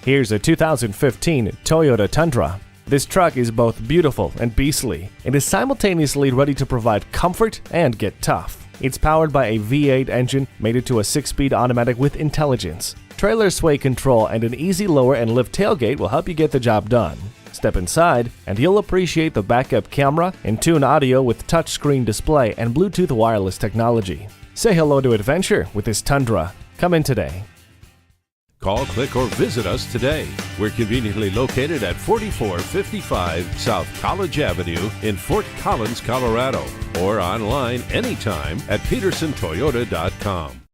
Here's a 2015 Toyota Tundra. This truck is both beautiful and beastly. It is simultaneously ready to provide comfort and get tough. It's powered by a V8 engine mated to a 6-speed automatic with intelligence. Trailer sway control and an easy lower and lift tailgate will help you get the job done. Step inside, and you'll appreciate the backup camera, in-tune audio with touchscreen display, and Bluetooth wireless technology. Say hello to adventure with this Tundra. Come in today. Call, click, or visit us today. We're conveniently located at 4455 South College Avenue in Fort Collins, Colorado, or online anytime at PedersenToyota.com.